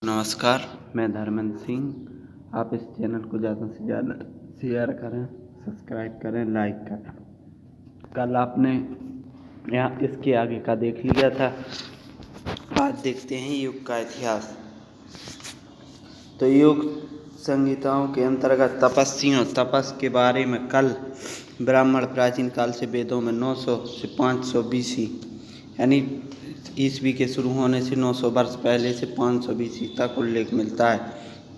नमस्कार, मैं धर्मेंद्र सिंह। आप इस चैनल को ज़्यादा से ज़्यादा शेयर करें, सब्सक्राइब करें, लाइक करें। कल आपने यहाँ इसके आगे का देख लिया था, आज देखते हैं युग का इतिहास। तो योग संहिताओं के अंतर्गत तपस्वियों तपस के बारे में कल ब्राह्मण प्राचीन काल से वेदों में 900 से 500 BC यानी ईस्वी के शुरू होने से 900 वर्ष पहले से 500 BC तक उल्लेख मिलता है,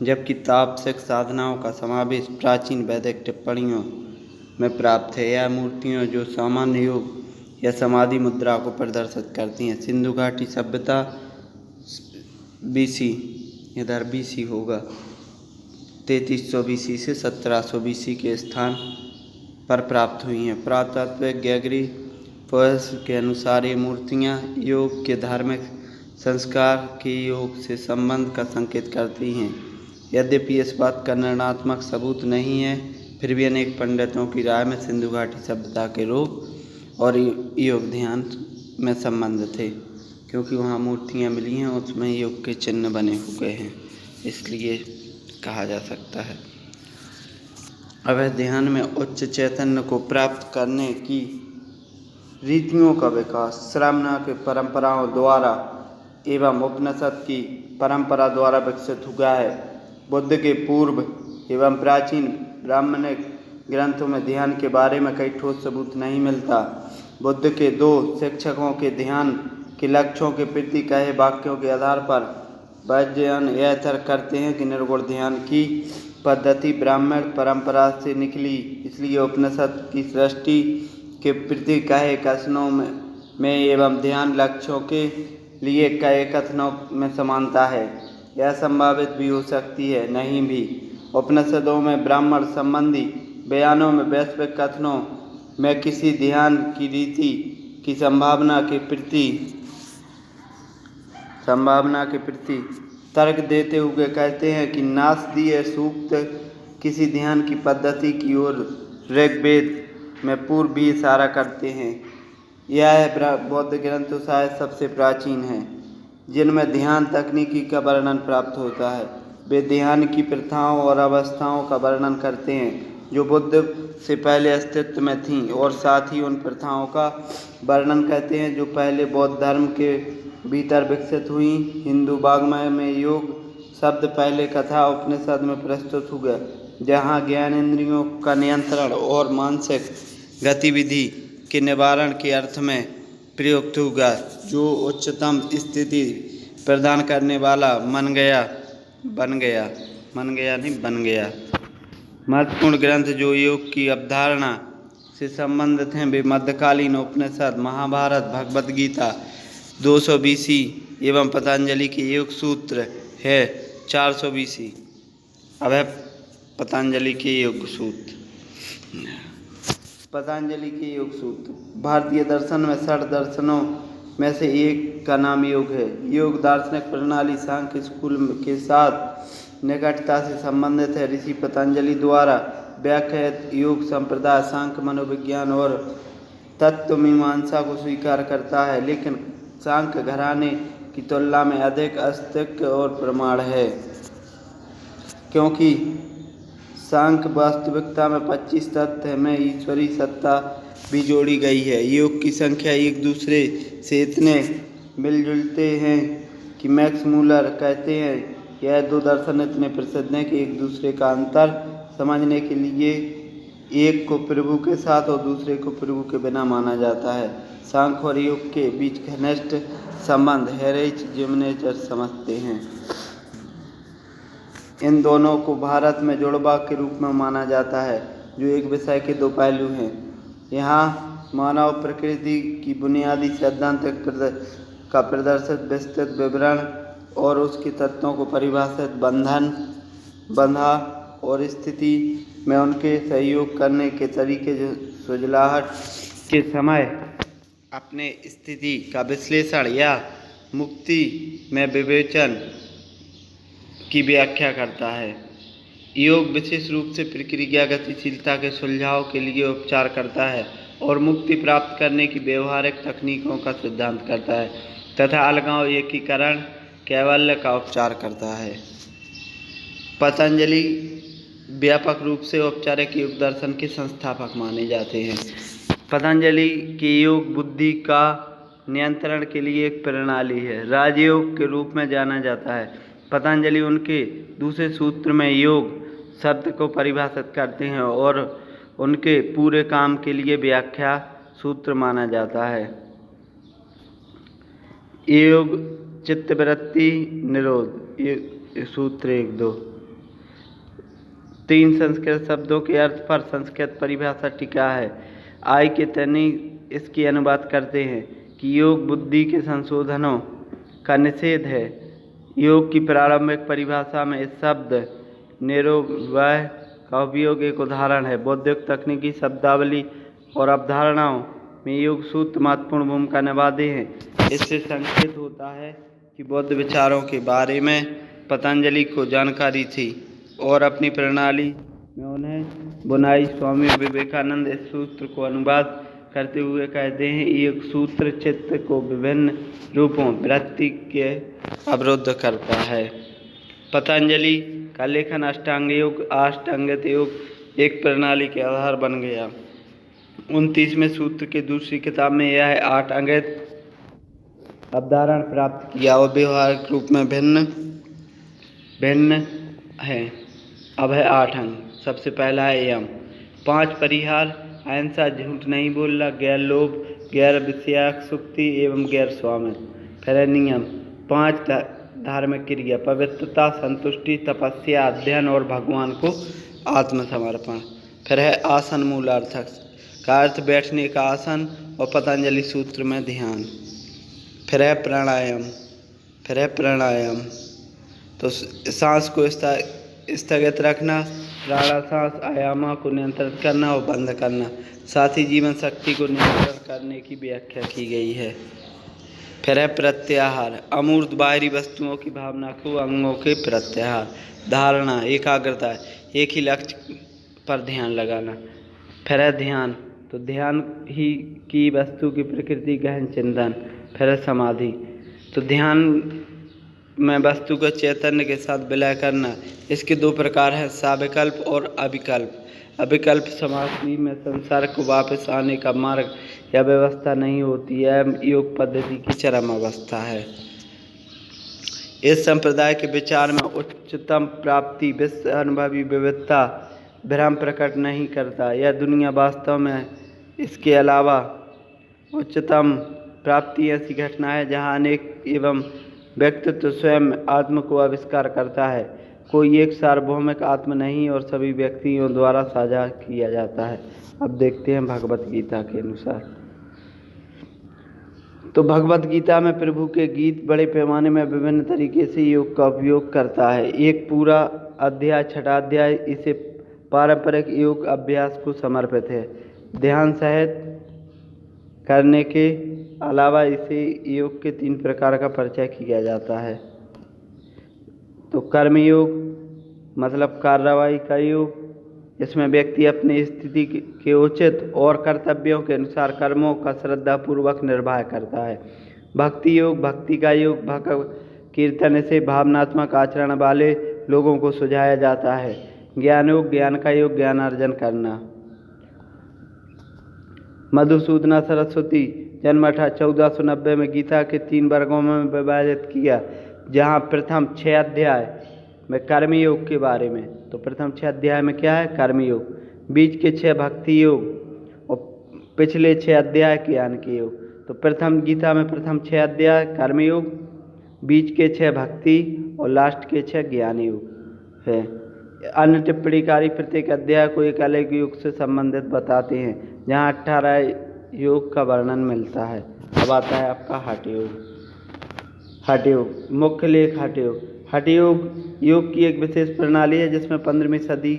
जबकि तापसिक साधनाओं का समावेश प्राचीन वैदिक टिप्पणियों में प्राप्त है। यह मूर्तियाँ जो सामान्य योग या समाधि मुद्रा को प्रदर्शित करती हैं। सिंधु घाटी सभ्यता BC, इधर BC होगा 3300 BC से 1700 BC के स्थान पर प्राप्त हुई हैं। पुरातात्विक गैगरी पोएस के अनुसार ये मूर्तियाँ योग के धार्मिक संस्कार के योग से संबंध का संकेत करती हैं। यद्यपि इस बात का निर्णात्मक सबूत नहीं है, फिर भी अनेक पंडितों की राय में सिंधु घाटी सभ्यता के योग और योग ध्यान में संबंध थे, क्योंकि वहाँ मूर्तियाँ मिली हैं, उसमें योग के चिन्ह बने हुए हैं, इसलिए कहा जा सकता है। अब ध्यान में उच्च चैतन्य को प्राप्त करने की रीतियों का विकास श्रावणा के परंपराओं द्वारा एवं उपनिषद की परंपरा द्वारा विकसित हुआ है। बुद्ध के पूर्व एवं प्राचीन ब्राह्मणिक ग्रंथों में ध्यान के बारे में कई ठोस सबूत नहीं मिलता। बुद्ध के दो शिक्षकों के ध्यान के लक्ष्यों के प्रति कहे वाक्यों के आधार पर वैज्ञान यह तर्क करते हैं कि निर्गुण ध्यान की पद्धति ब्राह्मण परंपरा से निकली, इसलिए उपनिषद की सृष्टि के प्रति कहे कथनों में एवं ध्यान लक्ष्यों के लिए कहे कथनों में समानता है। यह संभावित भी हो सकती है, नहीं भी। उपनिषदों में ब्राह्मण संबंधी बयानों में वैश्विक कथनों में किसी ध्यान की रीति की संभावना के प्रति तर्क देते हुए कहते हैं कि नासदीय सूक्त किसी ध्यान की पद्धति की ओर ऋग्वेद में पूर्व भी इशारा करते हैं। यह बौद्ध ग्रंथ शायद सबसे प्राचीन हैं जिनमें ध्यान तकनीकी का वर्णन प्राप्त होता है। वे ध्यान की प्रथाओं और अवस्थाओं का वर्णन करते हैं जो बुद्ध से पहले अस्तित्व में थीं, और साथ ही उन प्रथाओं का वर्णन करते हैं जो पहले बौद्ध धर्म के भीतर विकसित हुई। हिंदू वाङ्मय में योग शब्द पहले कथा उपनिषद में प्रस्तुत हुआ, जहाँ ज्ञानेंद्रियों का नियंत्रण और मानसिक गतिविधि के निवारण के अर्थ में प्रयुक्त हुआ, जो उच्चतम स्थिति प्रदान करने वाला बन गया। महत्वपूर्ण ग्रंथ जो योग की अवधारणा से संबंधित हैं वे मध्यकालीन उपनिषद, महाभारत, भगवद गीता 200 BC एवं पतंजलि के योग सूत्र है 400 BC। अब है पतंजलि के योग सूत्र। पतंजलि के योग सूत्र भारतीय दर्शन में 6 दर्शनों में से एक का नाम योग है। योग दार्शनिक प्रणाली सांख्य स्कूल के साथ निकटता से संबंधित है। ऋषि पतंजलि द्वारा व्याख्यात योग संप्रदाय सांख्य मनोविज्ञान और तत्व मीमांसा को स्वीकार करता है, लेकिन सांख्य घराने की तुलना में अधिक अस्तित्व और प्रमाण है, क्योंकि सांख्य वास्तविकता में 25 तत्व में ईश्वरीय सत्ता भी जोड़ी गई है। योग की संख्या एक दूसरे से इतने मिलजुलते हैं कि मैक्स मूलर कहते हैं यह दो दर्शन इतने प्रसिद्ध हैं कि एक दूसरे का अंतर समझने के लिए एक को प्रभु के साथ और दूसरे को प्रभु के बिना माना जाता है। सांख्य और योग के बीच घनिष्ठ संबंध हेरेज जिम्नेचर समझते हैं। इन दोनों को भारत में जुड़वा के रूप में माना जाता है, जो एक विषय के दो पहलू हैं। यहाँ मानव प्रकृति की बुनियादी सैद्धांतिक का प्रदर्शित विस्तृत विवरण और उसके तत्वों को परिभाषित बंधा और स्थिति में उनके सहयोग करने के तरीके, जो सुझलाहट के समय अपने स्थिति का विश्लेषण या मुक्ति में विवेचन की व्याख्या करता है। योग विशेष रूप से प्रक्रिया गतिशीलता के सुलझाव के लिए उपचार करता है और मुक्ति प्राप्त करने की व्यवहारिक तकनीकों का सिद्धांत करता है तथा अलगाव, एकीकरण कैवल्य का उपचार करता है। पतंजलि व्यापक रूप से औपचारिक योग दर्शन के संस्थापक माने जाते हैं। पतंजलि की योग बुद्धि का नियंत्रण के लिए एक प्रणाली है, राजयोग के रूप में जाना जाता है। पतंजलि उनके दूसरे सूत्र में योग शब्द को परिभाषित करते हैं और उनके पूरे काम के लिए व्याख्या सूत्र माना जाता है। योग चित्तवृत्ति निरोध, ये सूत्र 1-2। 3 संस्कृत शब्दों के अर्थ पर संस्कृत परिभाषा टीका है। आई के तनी इसकी अनुवाद करते हैं कि योग बुद्धि के संशोधनों का निषेध है। योग की प्रारंभिक परिभाषा में इस शब्द निरोध का उपयोग एक उदाहरण है। बौद्धिक तकनीकी शब्दावली और अवधारणाओं में योग सूत्र महत्वपूर्ण भूमिका निभाते हैं। इससे संकेत होता है कि बौद्ध विचारों के बारे में पतंजलि को जानकारी थी और अपनी प्रणाली में उन्हें बुनाई। स्वामी विवेकानंद इस सूत्र को अनुवाद करते हुए कहते हैं, एक सूत्र चित्त को विभिन्न रूपों वृत्ति के अवरुद्ध करता है। पतंजलि का लेखन अष्टांग योग, अष्टांगित योग एक प्रणाली के आधार बन गया। 29वें सूत्र के दूसरी किताब में यह 8 अंगित अवधारण प्राप्त किया और व्यवहारिक रूप में भिन्न है। अब है 8 अंग। सबसे पहला है यम, 5 परिहार, अहिंसा, झूठ नहीं बोलना, गैर लोभ, गैर विषयासक्ति एवं गैर स्वामित्व। फिर है नियम, 5 धार्मिक क्रिया, पवित्रता, संतुष्टि, तपस्या, अध्ययन और भगवान को आत्मसमर्पण। फिर है आसन, मूलार्थक का अर्थ बैठने का आसन और पतंजलि सूत्र में ध्यान। फिर है प्राणायाम, तो सांस को स्थगित रखना, प्राणा सांस आयामा को नियंत्रित करना और बंद करना, साथ ही जीवन शक्ति को नियंत्रण करने की व्याख्या की गई है। फिर है प्रत्याहार, अमूर्त बाहरी वस्तुओं की भावना को अंगों के प्रत्याहार। धारणा, एकाग्रता, एक ही लक्ष्य पर ध्यान लगाना। फिर है ध्यान, तो ध्यान ही की वस्तु की प्रकृति गहन चिंतन। फिर है समाधि, तो ध्यान में वस्तु को चैतन्य के साथ विलय करना। इसके 2 प्रकार हैं, साविकल्प और अविकल्प। अविकल्प समाधि में संसार को वापस आने का मार्ग या व्यवस्था नहीं होती है, योग पद्धति की चरम अवस्था है। इस संप्रदाय के विचार में उच्चतम प्राप्ति विश्व अनुभवी विविधता भ्रम प्रकट नहीं करता। यह दुनिया वास्तव में इसके अलावा उच्चतम प्राप्ति ऐसी घटना है जहाँ अनेक एवं व्यक्तित्व स्वयं आत्म को आविष्कार करता है। कोई एक सार्वभौमिक आत्म नहीं और सभी व्यक्तियों द्वारा साझा किया जाता है। अब देखते हैं भगवत गीता के अनुसार। तो भगवत गीता में प्रभु के गीत बड़े पैमाने में विभिन्न तरीके से योग का उपयोग करता है। एक पूरा अध्याय, 6वां अध्याय, इसे पारंपरिक योग अभ्यास को समर्पित है। ध्यान सहित करने के अलावा इसे योग के 3 प्रकार का परिचय किया जाता है। तो कर्म योग मतलब कार्रवाई का योग, इसमें व्यक्ति अपनी स्थिति के उचित और कर्तव्यों के अनुसार कर्मों का श्रद्धापूर्वक निर्वाह करता है। भक्ति योग, भक्ति का योग भगवत कीर्तन से भावनात्मक आचरण वाले लोगों को सुझाया जाता है। ज्ञान योग, ज्ञान का योग, ज्ञानार्जन करना। मधुसूदना सरस्वती जन्म 1490 में गीता के 3 वर्गों में विभाजित किया, जहाँ प्रथम 6 अध्याय में कर्मयोग के बारे में, तो प्रथम 6 अध्याय में क्या है? कर्मयोग। बीच के 6 भक्ति योग और पिछले 6 अध्याय ज्ञान के योग। तो प्रथम गीता में प्रथम 6 अध्याय कर्मयोग, बीच के 6 भक्ति और लास्ट के 6 ज्ञान योग है। अन्य टिप्पणीकारी प्रत्येक अध्याय को एक अलग योग से संबंधित बताते हैं, जहाँ 18 योग का वर्णन मिलता है। अब आता है आपका हठ योग। हठ योग, मुख्य लेख हठ योग। हठ योग की एक विशेष प्रणाली है जिसमें 15वीं सदी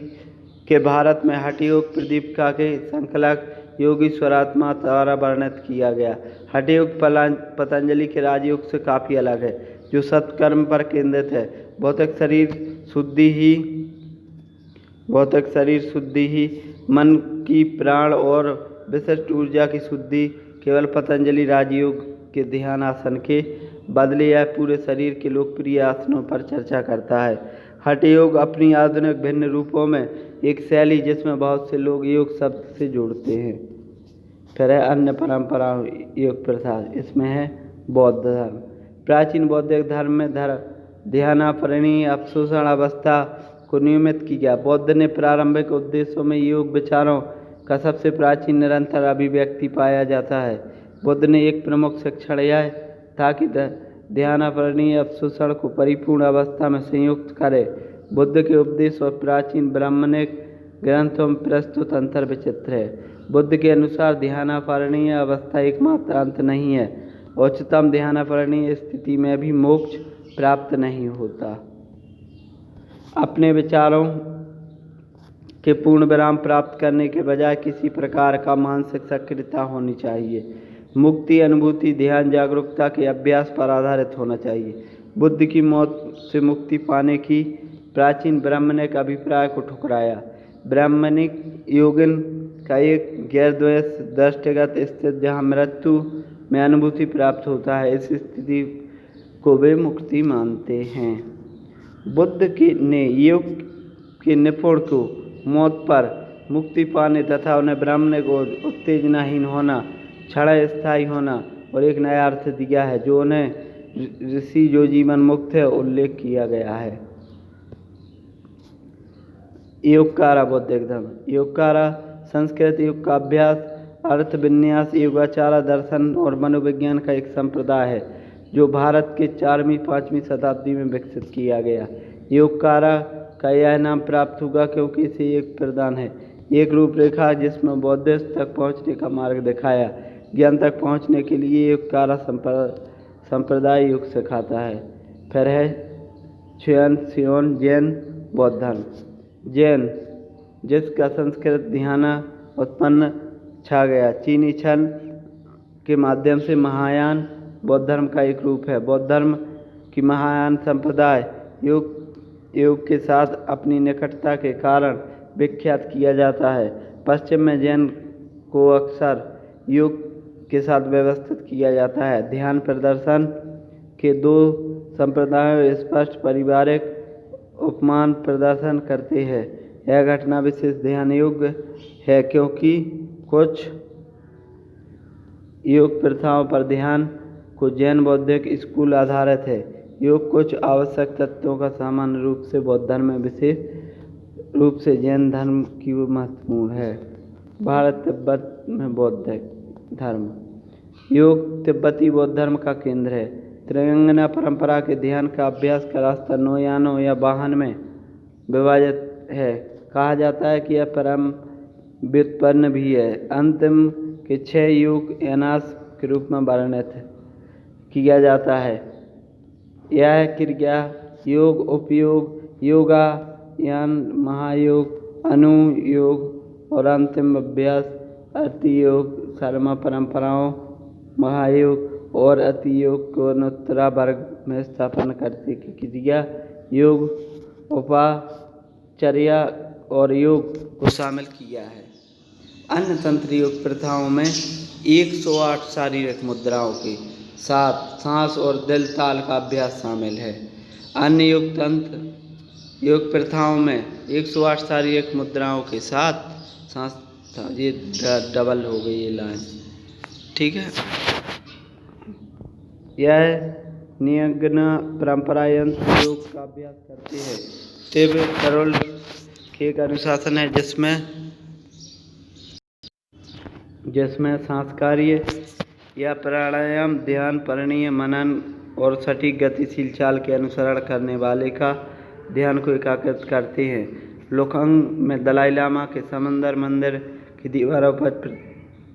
के भारत में हठ योग प्रदीपिका के संकलक योगीश्वरात्मा द्वारा वर्णित किया गया। हठ योग पतंजलि के राजयोग से काफ़ी अलग है, जो सत्कर्म पर केंद्रित है। भौतिक शरीर शुद्धि ही मन की, प्राण और विशिष्ट ऊर्जा की शुद्धि केवल पतंजलि राजयोग के ध्यान आसन के बदले यह पूरे शरीर के लोकप्रिय आसनों पर चर्चा करता है। हठ योग अपनी आधुनिक भिन्न रूपों में एक शैली जिसमें बहुत से लोग योग शब्द से जोड़ते हैं। फिर है अन्य परंपरा योग प्रथा, इसमें है बौद्ध धर्म। प्राचीन बौद्धिक धर्म में ध्यानापरणीय अवशोषण अवस्था को नियमित किया। बौद्ध ने प्रारंभिक उद्देश्यों में योग विचारों का सबसे प्राचीन निरंतर अभिव्यक्ति पाया जाता है। बुद्ध ने एक प्रमुख शिक्षण यह था कि ध्यानापरणीय अवशोषण को परिपूर्ण अवस्था में संयुक्त करे। बुद्ध के उपदेश और प्राचीन ब्राह्मणिक ग्रंथों में प्रस्तुत अंतर विचित्र है। बुद्ध के अनुसार ध्यानापरणीय अवस्था एकमात्र अंत नहीं है। उच्चतम ध्यानापरणीय स्थिति में भी मोक्ष प्राप्त नहीं होता। अपने विचारों के पूर्ण विराम प्राप्त करने के बजाय किसी प्रकार का मानसिक सक्रियता होनी चाहिए। मुक्ति अनुभूति ध्यान जागरूकता के अभ्यास पर आधारित होना चाहिए। बुद्ध की मौत से मुक्ति पाने की प्राचीन ब्राह्मणिक अभिप्राय को ठुकराया। ब्राह्मणिक योगिन का एक गैरद्वैत दृष्टिगत स्थिति जहाँ मृत्यु में अनुभूति प्राप्त होता है, इस स्थिति को वे मुक्ति मानते हैं। बुद्ध ने योग के निपुण को मौत पर मुक्ति पाने तथा उन्हें ब्राह्मणिक और उत्तेजनाहीन होना, क्षण स्थायी होना और एक नया अर्थ दिया है जो उन्हें ऋषि जो जीवन मुक्त है उल्लेख किया गया है। योगकारा बौद्धिक धर्म। योगकारा संस्कृत योग का अभ्यास, अर्थ विन्यास, योगाचारा दर्शन और मनोविज्ञान का एक संप्रदाय है जो भारत के 4वीं-5वीं शताब्दी में विकसित किया गया। योगकारा का यह नाम प्राप्त हुआ क्योंकि इसे एक प्रदान है, एक रूपरेखा जिसमें बौद्धिस्ट तक पहुँचने का मार्ग दिखाया। ज्ञान तक पहुँचने के लिए योगकारा संप्रदाय योग सिखाता है। फिर है च्वेन सियोन जैन बौद्ध धर्म। जैन जिसका संस्कृत ध्यान उत्पन्न छा गया, चीनी छन के माध्यम से महायान बौद्ध धर्म का एक रूप है। बौद्ध धर्म की महायान संप्रदाय योग के साथ अपनी निकटता के कारण विख्यात किया जाता है। पश्चिम में जैन को अक्सर योग के साथ व्यवस्थित किया जाता है। ध्यान प्रदर्शन के दो संप्रदायों स्पष्ट पारिवारिक उपमान प्रदर्शन करते हैं। यह घटना विशेष ध्यान योग्य है क्योंकि कुछ योग प्रथाओं पर ध्यान को जैन बौद्धिक स्कूल आधारित है। योग कुछ आवश्यक तत्वों का सामान्य रूप से बौद्ध धर्म में विशेष रूप से जैन धर्म की महत्वपूर्ण है। भारत तिब्बत में बौद्ध धर्म। योग तिब्बती बौद्ध धर्म का केंद्र है। त्रिगंगना परंपरा के ध्यान का अभ्यास का रास्ता नौयानों या वाहन में विभाजित है। कहा जाता है कि यह परम व्युत्पन्न भी है। अंतिम के 6 योग एनास के रूप में वर्णित किया जाता है। यह क्रिया योग, उपयोग, योगा यान, महायोग, अनुयोग और अंतिम अभ्यास अति योग शर्मा परंपराओं महायोग और अति योग को अनुत्तरा वर्ग में स्थापन करते की क्रिया योग, उपचर्या और योग को शामिल किया है। अन्य तंत्र योग प्रथाओं में 108 शारीरिक मुद्राओं के साथ सांस और दिल ताल का अभ्यास शामिल है। अन्य योग तंत्र योग प्रथाओं में 108 शारीरिक मुद्राओं के साथ सांस, ये डबल हो गई ये लाइन, ठीक है। यह नियंगना परंपरा यंत्र योग का अभ्यास करते हैं। तीव्र करोल के एक अनुशासन है जिसमें सांस कार्य या प्राणायाम, ध्यान, परिणय, मनन और सटीक गतिशील चाल के अनुसरण करने वाले का ध्यान को एकाग्रित करते हैं। लुखंग में दलाई लामा के समंदर मंदिर की दीवारों पर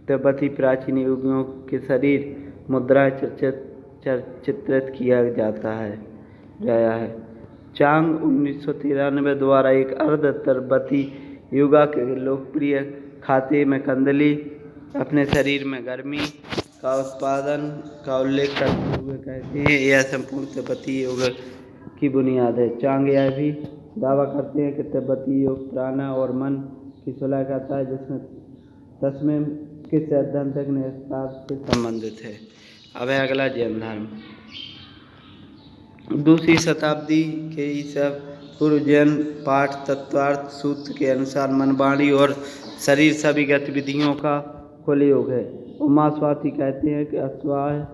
तिब्बती प्राचीन योगियों के शरीर मुद्राएं चित्रित किया गया है। चांग 1993 द्वारा एक अर्ध तिब्बती योगा के लोकप्रिय खाते में कंदली अपने शरीर में गर्मी का उत्पादन का उल्लेख करते हुए कहते हैं यह संपूर्ण तिब्बती योग की बुनियाद है। चांग यह भी दावा करते हैं कि तिब्बती योग प्राणा और मन की सुलह करता है जिसमें तस्मीम के सैद्धांतिक निष्कर्ष से संबंधित है। अब है अगला जैन धर्म। दूसरी शताब्दी के ईसा पूर्व जैन पाठ तत्वार्थ सूत्र के अनुसार मन, वाणी और शरीर सभी गतिविधियों का कुल योग है। उमा स्वाति कहते हैं कि अस्वाय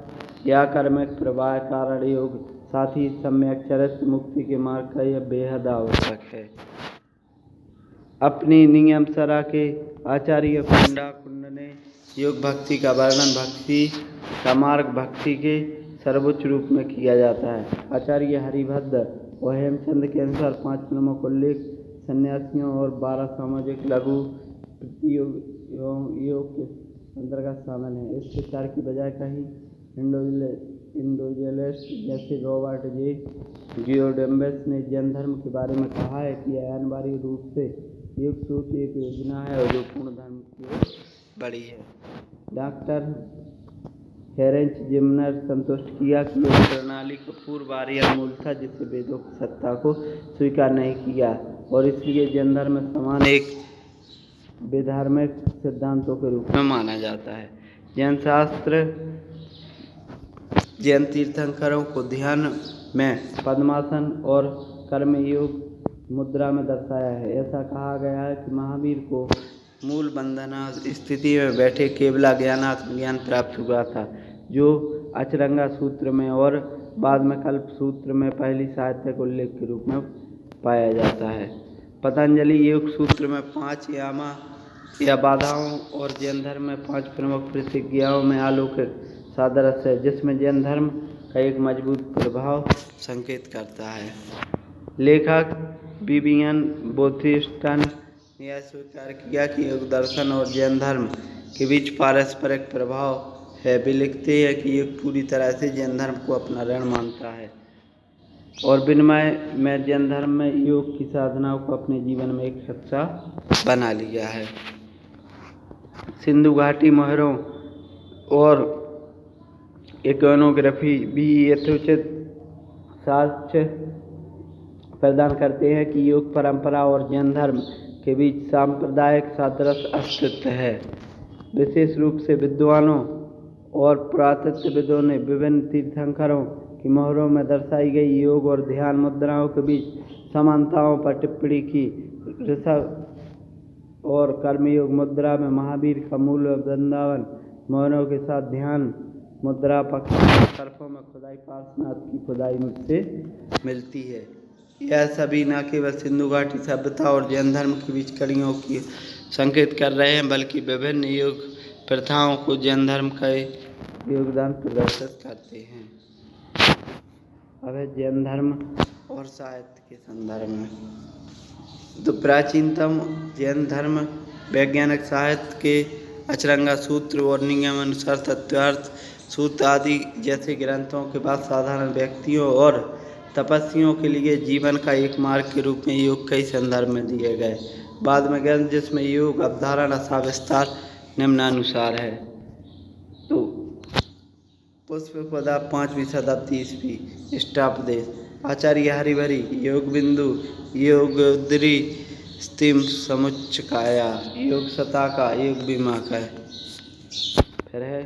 या कर्मक प्रवाह कारण योग, साथ ही सम्यक चरित्र मुक्ति के मार्ग का यह बेहद आवश्यक है। अपनी नियम सरा के आचार्य कुंड ने योग भक्ति का वर्णन भक्ति का मार्ग भक्ति के सर्वोच्च रूप में किया जाता है। आचार्य हरिभद्र और हेमचंद के अनुसार 5 प्रमुख उल्लेख सन्यासियों और 12 सामाजिक लघु योग के अंतर्गत शामिल हैं। इस विचार की बजाय कहीं इंडोजेलिस्ट जैसे रॉबर्ट जे जियोडम्बस ने जैन धर्म के बारे में कहा है कि यह अनिवार्य रूप से योग सोच एक योजना है और जो पूर्ण धर्म की ओर बड़ी है। डॉक्टर हेरेंच जिमनर संतुष्ट किया कि योग प्रणाली का पूर्व आर्य मूल था जिससे वेदों की सत्ता को स्वीकार नहीं किया और इसलिए जैन धर्म में समान एक विधार्मिक सिद्धांतों के रूप में माना जाता है। जैन शास्त्र जैन तीर्थंकरों को ध्यान में पद्मासन और कर्मयोग मुद्रा में दर्शाया है। ऐसा कहा गया है कि महावीर को मूल बंधना स्थिति में बैठे केवला ज्ञानात्म ज्ञान प्राप्त हुआ था, जो अचरंगा सूत्र में और बाद में कल्प सूत्र में पहली साहित्यिक उल्लेख के रूप में पाया जाता है। पतंजलि योग सूत्र में 5 यामा या बाधाओं और जैन धर्म में 5 प्रमुख प्रतिज्ञाओं में अलौकिक सादृश्य है, जिसमें जैन धर्म का एक मजबूत प्रभाव संकेत करता है। लेखक विवियन बोथिस्टन ने यह स्वीकार किया कि योग दर्शन और जैन धर्म के बीच पारस्परिक प्रभाव है। वे लिखते हैं कि योग पूरी तरह से जैन धर्म को अपना ऋण मानता है और विनिमय में जैन धर्म में योग की साधनाओं को अपने जीवन में एक हिस्सा बना लिया है। सिंधु घाटी मोहरों और इकोनोग्राफी भी यथोचित साक्ष्य प्रदान करते हैं कि योग परंपरा और जैन धर्म के बीच सांप्रदायिक सादृश्य अस्तित्व है। विशेष रूप से विद्वानों और पुरातत्वविदों ने विभिन्न तीर्थंकरों की मोहरों में दर्शाई गई योग और ध्यान मुद्राओं के बीच समानताओं पर टिप्पणी की। ऋषभ और कर्मयोग मुद्रा में महावीर का मूल वृंदावन मोहरों के साथ ध्यान मुद्रा पक्ष तरफों में खुदाई पार्श्वनाथ की खुदाई से मिलती है। यह सभी न केवल सिंधु घाटी सभ्यता और जैन धर्म के बीच कड़ियों की संकेत कर रहे हैं, बल्कि विभिन्न योग प्रथाओं को जैन धर्म का योगदान प्रदर्शित करते हैं। अब है जैन धर्म और साहित्य के संदर्भ में। तो प्राचीनतम जैन धर्म वैज्ञानिक साहित्य के अचरंगा सूत्र और नियम अनुसार तत्वार्थ सूत्र आदि जैसे ग्रंथों के बाद साधारण व्यक्तियों और तपस्वियों के लिए जीवन का एक मार्ग के रूप में योग कई संदर्भ में दिए गए। बाद में ग्रंथ जिसमें योग अवधारणा सा विस्तार निम्नानुसार है। तो पुष्पपदा 5वीं शताब्दी ईस्वी इष्टापदेश आचार्य हरिभरी योग बिंदु योग उद्री स्तिम समुच्चकाया योग शताका योग बीमाका। फिर है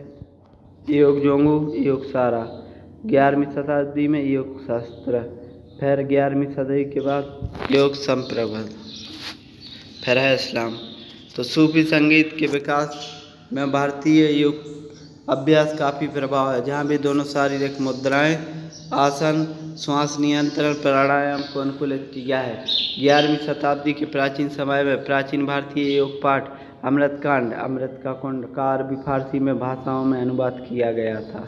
योग जोंगू योग सारा 11वीं शताब्दी में योग शास्त्र। फिर 11वीं सदी के बाद योग संप्रभल। फिर है इस्लाम। तो सूफी संगीत के विकास में भारतीय योग अभ्यास काफ़ी प्रभाव है, जहाँ भी दोनों शारीरिक मुद्राएं आसन श्वास नियंत्रण प्राणायाम को अनुकूलित किया है। 11वीं शताब्दी के प्राचीन समय में प्राचीन भारतीय योग पाठ अमृतकांड अमृत का कुंड का अरबी फारसी में भाषाओं में अनुवाद किया गया था।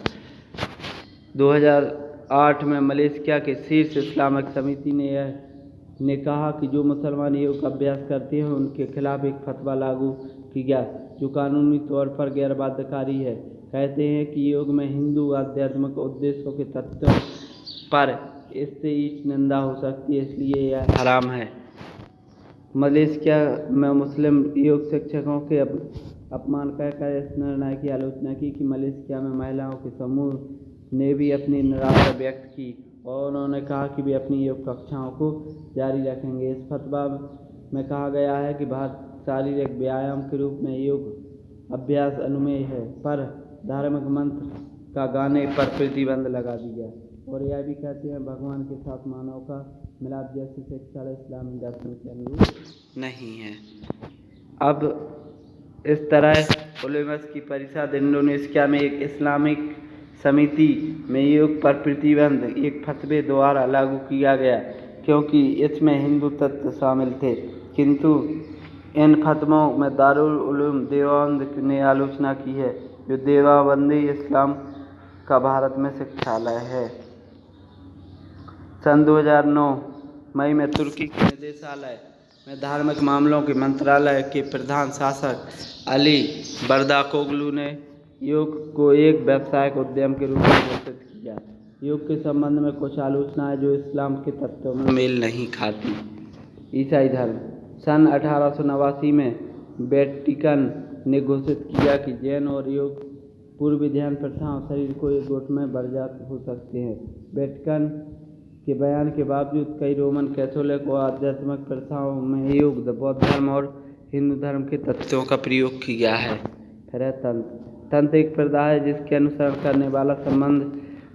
2008 में मलेशिया के शीर्ष इस्लामिक समिति ने कहा कि जो मुसलमान योग का अभ्यास करते हैं उनके खिलाफ एक फतवा लागू किया जो कानूनी तौर पर गैर बाध्यकारी है। कहते हैं कि योग में हिंदू आध्यात्मिक उद्देश्यों के तत्वों पर इससे ईच निंदा हो सकती है, इसलिए यह हराम है। मलेशिया में मुस्लिम योग शिक्षकों के अपमान कहकर इस निर्णय की आलोचना की कि मलेशिया में महिलाओं के समूह ने भी अपनी निराशा व्यक्त की और उन्होंने कहा कि वे अपनी योग कक्षाओं को जारी रखेंगे। इस फतवा में कहा गया है कि शारीरिक व्यायाम के रूप में योग अभ्यास अनुमेय है, पर धार्मिक मंत्र का गाने पर प्रतिबंध लगा दिया। और यह भी कहते हैं भगवान के साथ मानव का मिलाप जैसी शिक्षा इस्लामी दर्शन के अनुरूप नहीं है। अब इस तरह उलेमास की परिषद इंडोनेशिया में एक इस्लामिक समिति में योग पर प्रतिबंध एक फतवे द्वारा लागू किया गया, क्योंकि इसमें हिंदू तत्व शामिल थे। किंतु इन फतवों में दारुल उलूम देवबंद ने आलोचना की है, जो देवबंदी इस्लाम का भारत में शिक्षालय है। सन 2009 मई में तुर्की के निदेशालय में धार्मिक मामलों के मंत्रालय के प्रधान शासक अली बर्दाकोगलू ने योग को एक व्यावसायिक उद्यम के रूप में घोषित किया। योग के संबंध में कुछ आलोचनाएं जो इस्लाम के तत्वों में मेल नहीं खाती। ईसाई धर्म सन 1889 में वेटिकन ने घोषित किया कि जैन और योग पूर्व ध्यान प्रथाओं शरीर को एक गुट में बर्जात हो सकते हैं। वेटिकन के बयान के बावजूद कई रोमन कैथोलिक और आध्यात्मिक प्रथाओं में योग बौद्ध धर्म और हिंदू धर्म के तत्वों का प्रयोग किया है। फिर तंत्र एक प्रथा है जिसके अनुसरण करने वाला संबंध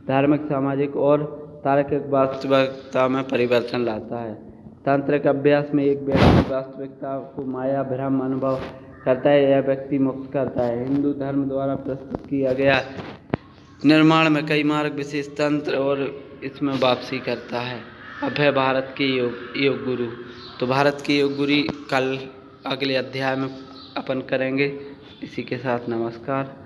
धार्मिक, सामाजिक और तार्किक वास्तविकता में परिवर्तन लाता है। तांत्रिक अभ्यास में एक व्यक्ति वास्तविकता को माया भ्रम अनुभव करता है, यह व्यक्ति मुक्त करता है। हिंदू धर्म द्वारा प्रस्तुत किया गया निर्माण में कई मार्ग विशेष तंत्र और इसमें वापसी करता है। अब है भारत के योग गुरु। तो भारत के योग गुरु कल अगले अध्याय में अपन करेंगे। इसी के साथ नमस्कार।